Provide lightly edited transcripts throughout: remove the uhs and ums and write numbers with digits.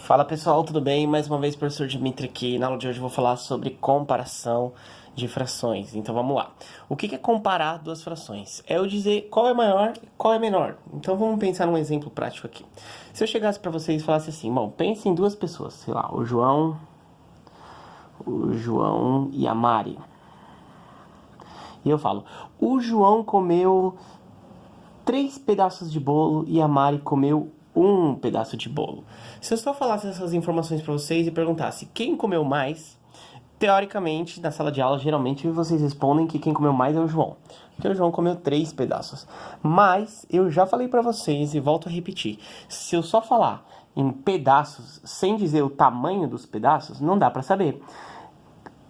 Fala pessoal, tudo bem? Mais uma vez, professor Dimitri aqui. Na aula de hoje eu vou falar sobre comparação de frações. Então vamos lá. O que é comparar duas frações? É eu dizer qual é maior e qual é menor. Então vamos pensar num exemplo prático aqui. Se eu chegasse para vocês e falasse assim, bom, pense em duas pessoas, sei lá, o João e a Mari. E eu falo, o João comeu 3 pedaços de bolo e a Mari comeu um pedaço de bolo. Se eu só falasse essas informações para vocês e perguntasse quem comeu mais, teoricamente, na sala de aula, geralmente vocês respondem que quem comeu mais é o João. Porque o João comeu 3 pedaços. Mas eu já falei para vocês e volto a repetir. Se eu só falar em pedaços sem dizer o tamanho dos pedaços, não dá para saber.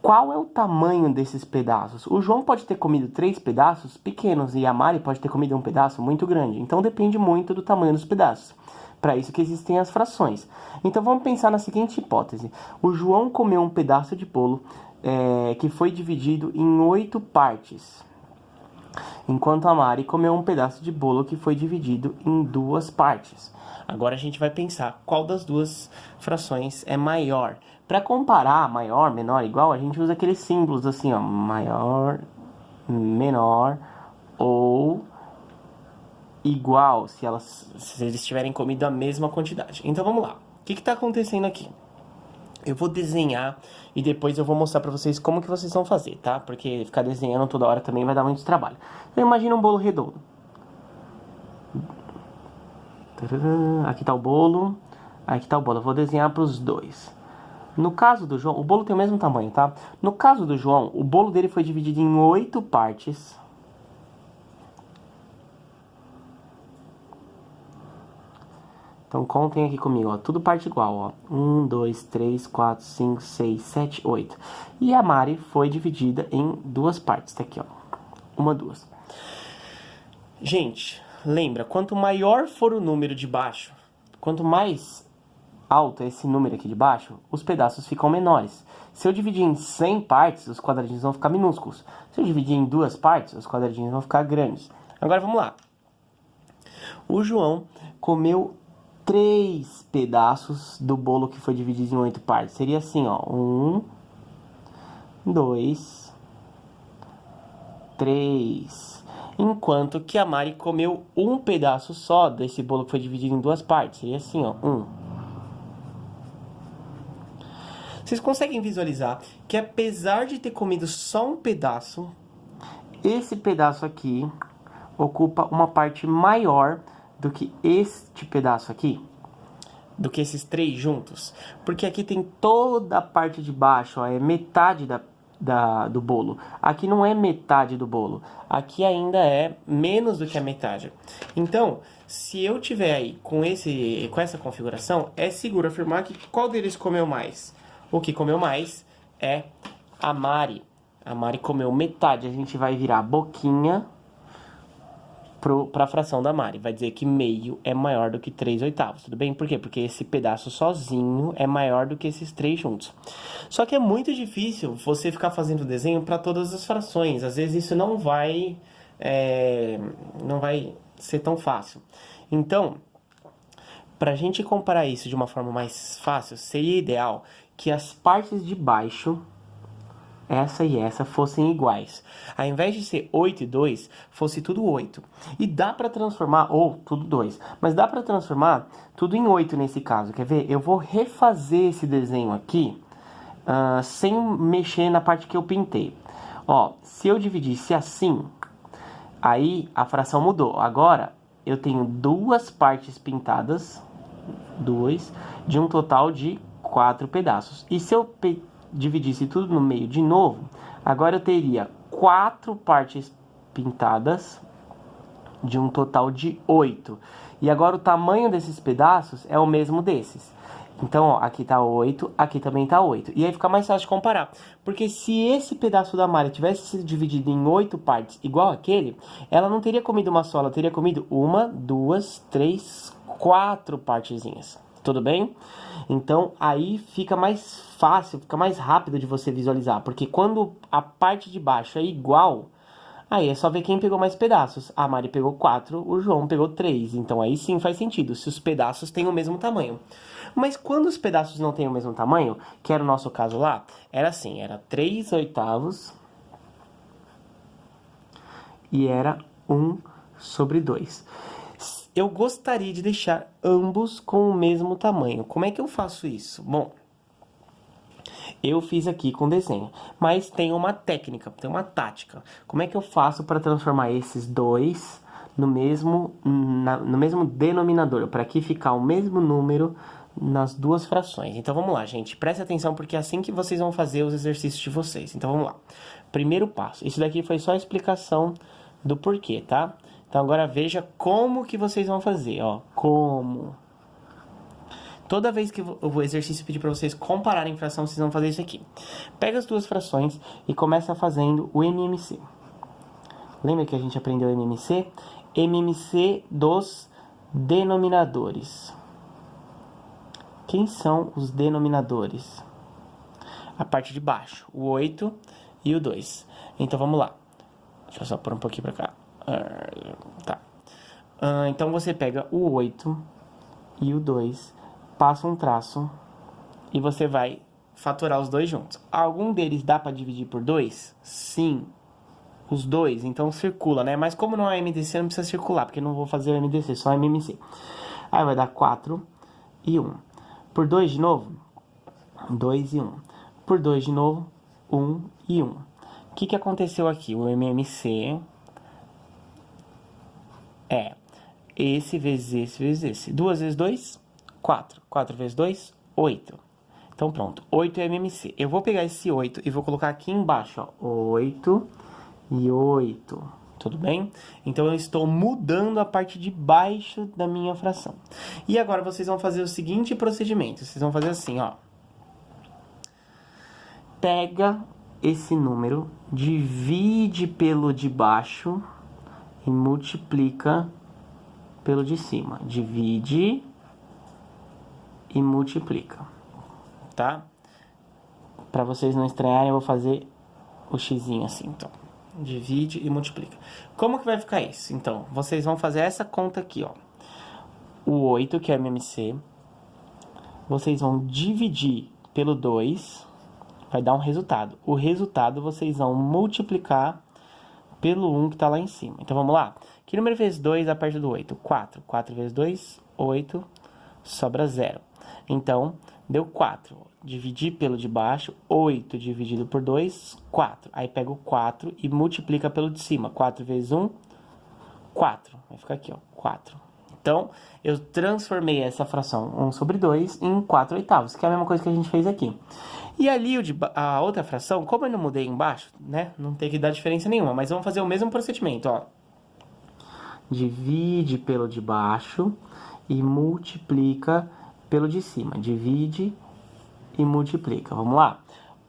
Qual é o tamanho desses pedaços? O João pode ter comido 3 pedaços pequenos e a Mari pode ter comido um pedaço muito grande. Então depende muito do tamanho dos pedaços. Para isso que existem as frações. Então vamos pensar na seguinte hipótese. O João comeu um pedaço de bolo que foi dividido em 8 partes. Enquanto a Mari comeu um pedaço de bolo que foi dividido em 2 partes. Agora a gente vai pensar qual das duas frações é maior. Para comparar maior, menor, igual, a gente usa aqueles símbolos assim, ó, maior, menor ou igual, se eles tiverem comido a mesma quantidade. Então vamos lá. O que está acontecendo aqui? Eu vou desenhar e depois eu vou mostrar para vocês como que vocês vão fazer, tá? Porque ficar desenhando toda hora também vai dar muito trabalho. Então imagina um bolo redondo. Aqui tá o bolo, aqui tá o bolo. Eu vou desenhar para os dois. No caso do João, o bolo tem o mesmo tamanho, tá? No caso do João, o bolo dele foi dividido em 8 partes. Então contem aqui comigo, ó, tudo parte igual, ó. 1, 2, 3, 4, 5, 6, 7, 8. E a Mari foi dividida em 2 partes, tá aqui, ó. 1, 2. Gente, lembra, quanto maior for o número de baixo, quanto mais alto é esse número aqui de baixo, os pedaços ficam menores. Se eu dividir em 100 partes, os quadradinhos vão ficar minúsculos. Se eu dividir em 2 partes, os quadradinhos vão ficar grandes. Agora vamos lá. O João comeu 3 pedaços do bolo que foi dividido em 8 partes. Seria assim, ó. 1, 2, 3. Enquanto que a Mari comeu um pedaço só desse bolo que foi dividido em 2 partes. Seria assim, ó. 1. Vocês conseguem visualizar que apesar de ter comido só um pedaço, esse pedaço aqui ocupa uma parte maior do que este pedaço aqui? Do que esses 3 juntos? Porque aqui tem toda a parte de baixo, ó, é metade do bolo. Aqui não é metade do bolo. Aqui ainda é menos do que a metade. Então, se eu tiver aí com essa configuração, é seguro afirmar que qual deles comeu mais? O que comeu mais é a Mari. A Mari comeu metade. A gente vai virar a boquinha para a fração da Mari. Vai dizer que meio é maior do que 3/8. Tudo bem? Por quê? Porque esse pedaço sozinho é maior do que esses 3 juntos. Só que é muito difícil você ficar fazendo desenho para todas as frações. Às vezes isso não vai ser tão fácil. Então, para a gente comparar isso de uma forma mais fácil, seria ideal que as partes de baixo, essa e essa, fossem iguais. Ao invés de ser 8 e 2, fosse tudo 8. E dá para transformar, ou tudo 2, mas dá para transformar tudo em 8 nesse caso. Quer ver? Eu vou refazer esse desenho aqui, sem mexer na parte que eu pintei. Ó, se eu dividisse assim, aí a fração mudou. Agora, eu tenho 2 partes pintadas, 2, de um total de 4 pedaços. E se eu dividisse tudo no meio de novo, agora eu teria 4 partes pintadas de um total de 8. E agora o tamanho desses pedaços é o mesmo desses. Então, ó, aqui tá 8, aqui também tá 8. E aí fica mais fácil de comparar. Porque se esse pedaço da Mari tivesse sido dividido em 8 partes igual aquele, ela não teria comido uma só, ela teria comido 1, 2, 3, 4 partezinhas. Tudo bem? Então, aí fica mais fácil, fica mais rápido de você visualizar. Porque quando a parte de baixo é igual, Aí é só ver quem pegou mais pedaços. A Mari pegou 4, o João pegou 3. Então aí sim faz sentido, se os pedaços têm o mesmo tamanho. Mas quando os pedaços não têm o mesmo tamanho, que era o nosso caso lá, era assim, era 3/8 e era 1/2. Eu gostaria de deixar ambos com o mesmo tamanho. Como é que eu faço isso? Bom, eu fiz aqui com desenho, mas tem uma técnica, tem uma tática. Como é que eu faço para transformar esses dois no mesmo denominador, para aqui ficar o mesmo número nas duas frações? Então vamos lá, gente, preste atenção porque é assim que vocês vão fazer os exercícios de vocês. Então vamos lá. Primeiro passo, isso daqui foi só a explicação do porquê, tá? Então agora veja como que vocês vão fazer, ó, como... Toda vez que o exercício pedir para vocês compararem fração, vocês vão fazer isso aqui. Pega as duas frações e começa fazendo o MMC. Lembra que a gente aprendeu o MMC? MMC dos denominadores. Quem são os denominadores? A parte de baixo, o 8 e o 2. Então vamos lá. Deixa eu só pôr um pouquinho para cá. Tá. Então você pega o 8 e o 2... passa um traço e você vai fatorar os dois juntos. Algum deles dá para dividir por 2? Sim, os dois. Então circula, né? Mas como não é MDC, não precisa circular, porque eu não vou fazer o MDC, só MMC. Aí vai dar 4 e 1. Por 2 de novo, 2 e 1. Por 2 de novo, 1 e 1. O que aconteceu aqui? O MMC é esse vezes esse vezes esse. 2 vezes 2... 4. 4 vezes 2, 8. Então, pronto. 8 é MMC. Eu vou pegar esse 8 e vou colocar aqui embaixo, ó. 8 e 8. Tudo bem? Então, eu estou mudando a parte de baixo da minha fração. E agora, vocês vão fazer o seguinte procedimento. Vocês vão fazer assim, ó. Pega esse número, divide pelo de baixo e multiplica pelo de cima. Divide... e multiplica, tá? Para vocês não estranharem, eu vou fazer o xizinho assim, então. Divide e multiplica. Como que vai ficar isso? Então, vocês vão fazer essa conta aqui, ó. O 8, que é MMC, vocês vão dividir pelo 2, vai dar um resultado. O resultado vocês vão multiplicar pelo 1 que tá lá em cima. Então, vamos lá. Que número vezes 2 a parte do 8? 4. 4 vezes 2, 8, sobra 0. Então, deu 4. Dividir pelo de baixo, 8 dividido por 2, 4. Aí pega o 4 e multiplica pelo de cima. 4 vezes 1, 4. Vai ficar aqui, ó, 4. Então, eu transformei essa fração 1/2 em 4/8, que é a mesma coisa que a gente fez aqui. E ali, a outra fração, como eu não mudei embaixo, né, não tem que dar diferença nenhuma, mas vamos fazer o mesmo procedimento, ó. Divide pelo de baixo e multiplica pelo de cima. Divide e multiplica. Vamos lá.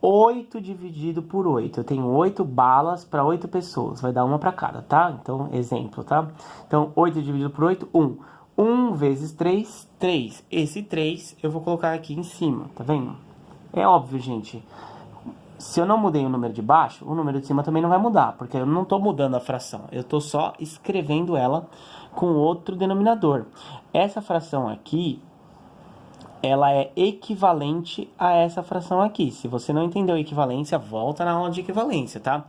8 dividido por 8. Eu tenho 8 balas para 8 pessoas. Vai dar uma para cada, tá? Então, exemplo, tá? Então, 8 dividido por 8, 1. 1 vezes 3, 3. Esse 3 eu vou colocar aqui em cima, tá vendo? É óbvio, gente. Se eu não mudei o número de baixo, o número de cima também não vai mudar, porque eu não estou mudando a fração. Eu estou só escrevendo ela com outro denominador. Essa fração aqui, ela é equivalente a essa fração aqui. Se você não entendeu a equivalência, volta na aula de equivalência, tá?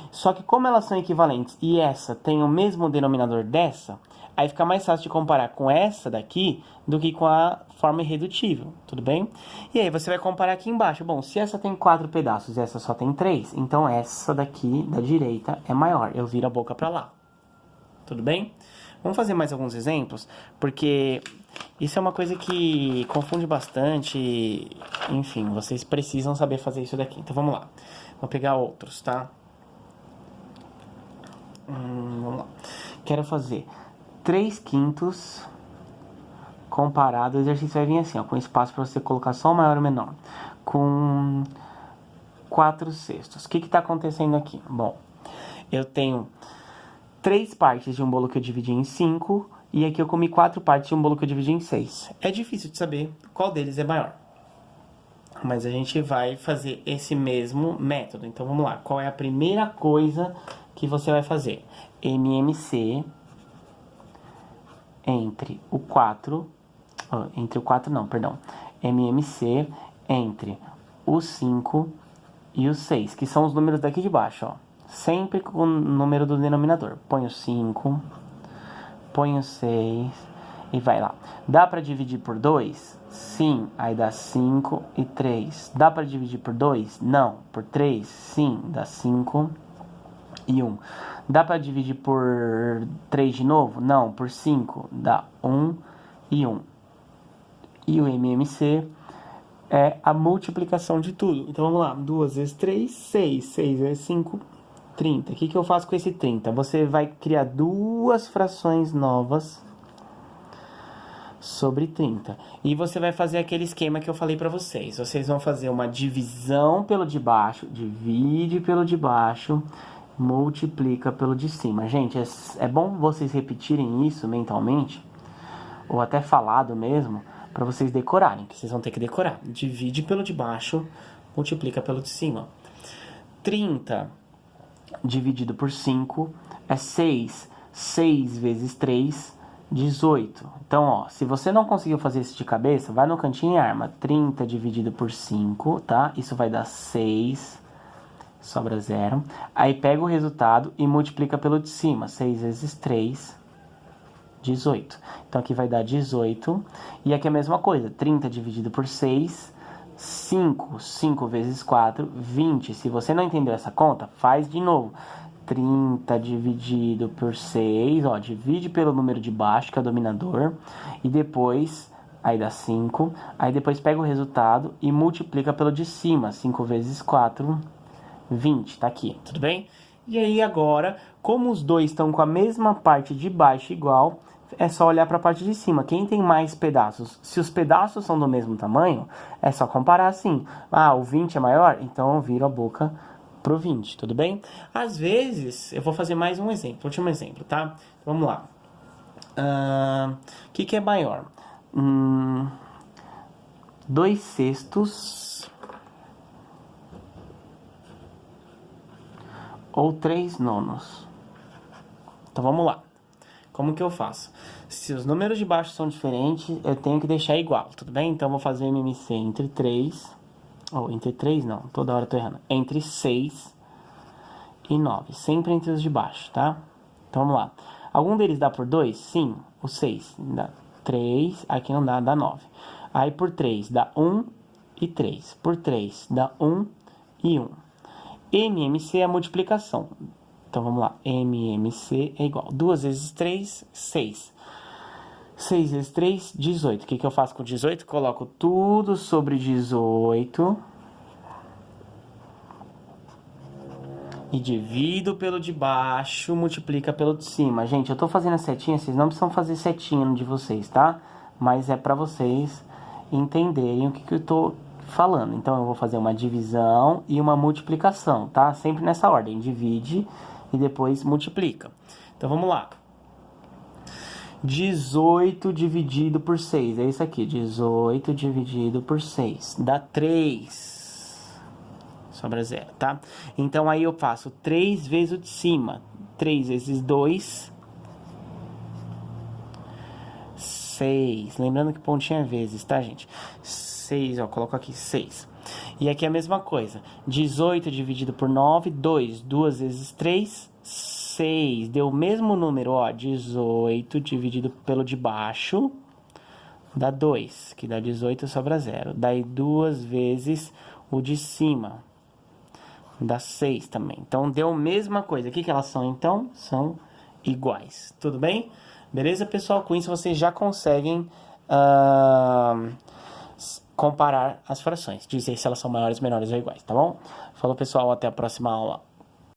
Só que como elas são equivalentes e essa tem o mesmo denominador dessa, aí fica mais fácil de comparar com essa daqui do que com a forma irredutível, tudo bem? E aí você vai comparar aqui embaixo. Bom, se essa tem 4 pedaços e essa só tem 3, então essa daqui da direita é maior. Eu viro a boca pra lá, tudo bem? Vamos fazer mais alguns exemplos, porque isso é uma coisa que confunde bastante. Enfim, vocês precisam saber fazer isso daqui. Então vamos lá. Vou pegar outros, tá? Vamos lá. Quero fazer 3/5 comparado. O exercício vai vir assim, ó, com espaço para você colocar só o maior ou o menor. Com 4/6. O que está acontecendo aqui? Bom, eu tenho 3 partes de um bolo que eu dividi em 5. E aqui eu comi 4 partes de um bolo que eu dividi em 6. É difícil de saber qual deles é maior. Mas a gente vai fazer esse mesmo método. Então, vamos lá. Qual é a primeira coisa que você vai fazer? MMC entre o 4... entre o 4 não, perdão. MMC entre o 5 e o 6, que são os números daqui de baixo, ó. Sempre com o número do denominador. Põe o 5, põe o 6 e vai lá. Dá para dividir por 2? Sim, aí dá 5 e 3. Dá para dividir por 2? Não. Por 3? Sim, dá 5 e 1. Dá para dividir por 3 de novo? Não. Por 5? Dá 1 e 1. E o MMC é a multiplicação de tudo. Então, vamos lá. 2 vezes 3, 6. 6 vezes 5, 30. O que eu faço com esse 30? Você vai criar duas frações novas sobre 30. E você vai fazer aquele esquema que eu falei pra vocês. Vocês vão fazer uma divisão pelo de baixo, divide pelo de baixo, multiplica pelo de cima. Gente, é bom vocês repetirem isso mentalmente, ou até falado mesmo, pra vocês decorarem, que vocês vão ter que decorar. Divide pelo de baixo, multiplica pelo de cima. 30 dividido por 5 é 6. 6 vezes 3, 18. Então, ó, se você não conseguiu fazer isso de cabeça, vai no cantinho e arma. 30 dividido por 5, tá? Isso vai dar 6, sobra 0. Aí pega o resultado e multiplica pelo de cima. 6 vezes 3, 18. Então, aqui vai dar 18. E aqui é a mesma coisa. 30 dividido por 6, 5. 5 vezes 4, 20. Se você não entendeu essa conta, faz de novo. 30 dividido por 6, ó, divide pelo número de baixo, que é o dominador, e depois, aí dá 5, aí depois pega o resultado e multiplica pelo de cima. 5 vezes 4, 20, tá aqui, tudo bem? E aí agora, como os dois estão com a mesma parte de baixo igual, é só olhar para a parte de cima. Quem tem mais pedaços? Se os pedaços são do mesmo tamanho, é só comparar assim. Ah, o 20 é maior? Então vira a boca pro 20, tudo bem? Às vezes, eu vou fazer mais um exemplo, último exemplo, tá? Vamos lá. O que é maior? 2 sextos ou 3 nonos? Então, vamos lá. Como que eu faço? Se os números de baixo são diferentes, eu tenho que deixar igual, tudo bem? Então, eu vou fazer MMC entre 3... Ou entre 3 não, toda hora eu tô errando. Entre 6 e 9, sempre entre os de baixo, tá? Então vamos lá. Algum deles dá por 2? Sim, o 6 dá 3, aqui não dá, dá 9. Aí por 3 dá 1 e 3. Por 3 dá 1 e 1. MMC é a multiplicação. Então vamos lá. MMC é igual. 2 vezes 3, 6. 6 vezes 3, 18. O que eu faço com 18? Coloco tudo sobre 18 e divido pelo de baixo, multiplica pelo de cima. Gente, eu tô fazendo a setinha, vocês não precisam fazer setinha no de vocês, tá? Mas é pra vocês entenderem o que eu tô falando. Então, eu vou fazer uma divisão e uma multiplicação, tá? Sempre nessa ordem. Divide e depois multiplica. Então, vamos lá. 18 dividido por 6, é isso aqui, 18 dividido por 6, dá 3, sobra 0, tá? Então, aí eu faço 3 vezes o de cima, 3 vezes 2, 6, lembrando que pontinho é vezes, tá, gente? 6, ó, coloco aqui 6. E aqui é a mesma coisa, 18 dividido por 9, 2, 2 vezes 3, 6, deu o mesmo número, ó, 18 dividido pelo de baixo, dá 2, que dá 18, sobra 0. Daí 2 vezes o de cima, dá 6 também. Então, deu a mesma coisa. O que elas são, então? São iguais, tudo bem? Beleza, pessoal? Com isso, vocês já conseguem comparar as frações, dizer se elas são maiores, menores ou iguais, tá bom? Falou, pessoal, até a próxima aula.